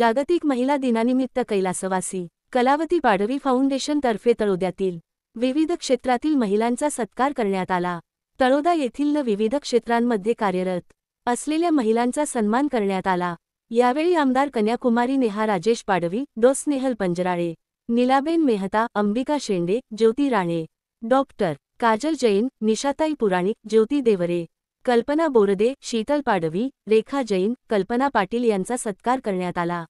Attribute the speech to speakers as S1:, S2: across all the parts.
S1: जागतिक महिला दिनानिमित्त कैलासवासी कलावती पाडवी फाउंडेशन तर्फे तळोद्यातील विविध क्षेत्रातील महिलांचा सत्कार करण्यात आला। तळोदा येथील विविध क्षेत्रांमध्ये कार्यरत असलेल्या महिलांचा सन्मान करण्यात आला। यावेळी आमदार कन्याकुमारी नेहा राजेश पाडवी, डॉ. स्नेहल पंजराळे, नीलाबेन मेहता, अंबिका शेंडे, ज्योती राणे, डॉक्टर काजल जैन, निशाताई पुराणिक, ज्योती देवरे, कल्पना बोरदे, शीतल पाडवी, रेखा जैन, कल्पना पाटील यांचा सत्कार करण्यात आला।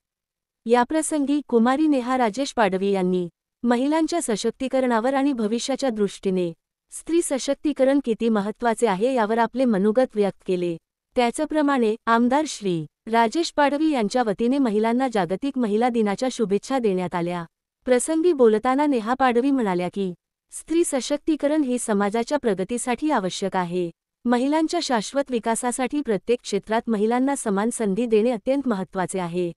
S1: याप्रसंगी कुमारी नेहा राजेश पाडवी यांनी महिलांच्या सशक्तीकरणावर आणि भविष्याच्या दृष्टीने स्त्री सशक्तीकरण किती महत्त्वाचे आहे यावर आपले मनोगत व्यक्त केले। त्याचप्रमाणे आमदार श्री राजेश पाडवी यांच्या वतीने महिलांना जागतिक महिला दिनाच्या शुभेच्छा देण्यात आल्या। प्रसंगी बोलताना नेहा पाडवी म्हणाल्या की स्त्री सशक्तीकरण हे समाजाच्या प्रगतीसाठी आवश्यक आहे। महिलांच्या शाश्वत विकासासाठी प्रत्येक क्षेत्रात महिलांना समान संधी देणे अत्यंत महत्त्वाचे आहे।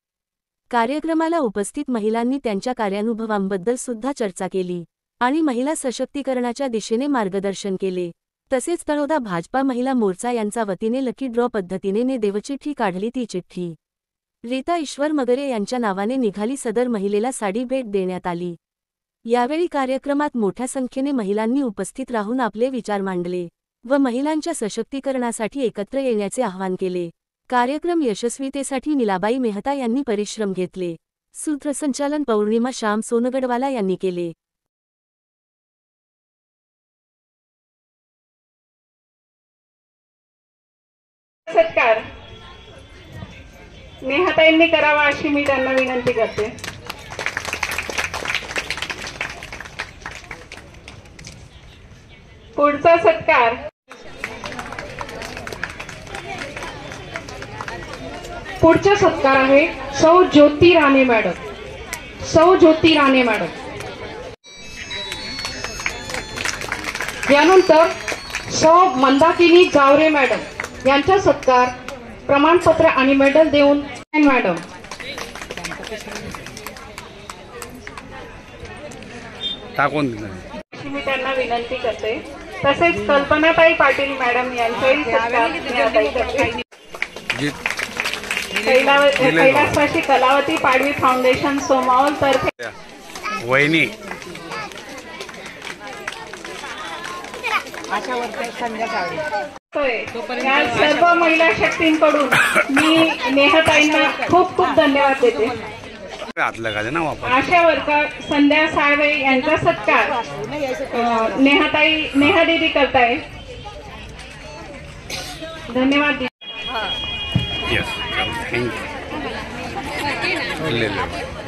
S1: कार्यक्रमाला उपस्थित महिलांनी त्यांच्या कार्यानुभवांबद्दल सुद्धा चर्चा केली आणि महिला सशक्तीकरणाच्या दिशेने मार्गदर्शन केले। तसेच तळोदा भाजपा महिला मोर्चा यांच्या वतीने लकी ड्रॉ पद्धतीने देवचिठ्ठी काढली। ती चिठ्ठी रीता ईश्वर मगरे यांच्या नावाने निघाली। सदर महिलेला साडी भेट देण्यात आली। यावेळी कार्यक्रमात मोठ्या संख्येने महिलांनी उपस्थित राहून आपले विचार मांडले व महिलांच्या सशक्तीकरणासाठी एकत्र येण्याचे आवाहन केले। कार्यक्रम यशस्वीतेसाठी नीलाबाई मेहता यांनी परिश्रम घेतले। सूत्रसंचालन पौर्णिमा श्याम सोनगडवाला यांनी केले।
S2: सत्कार नेहाताईंनी करावा अशी मी त्यांना विनंती करते। पुढचा सत्कार आहे सौ ज्योती राणे मॅडम। यानंतर सौ मंदाकिनी जावरे मॅडम यांचा सत्कार प्रमाणपत्र आणि मेडल देऊन मॅडम मी त्यांना विनंती करते। तसेच कल्पनाताई पाटील मॅडम यांचाही सत्कार कैलासवासी कलावती पाडवी फाउंडेशन सोमावल तर्फे
S3: वहिनी
S2: या सर्व महिला शक्तींकडून मी नेहाताईंना खूप खूप धन्यवाद देते। आशा वर्कर संध्या साळवे यांचा सत्कार नेहा दीदी करताय। धन्यवाद।
S3: Yes, thank you.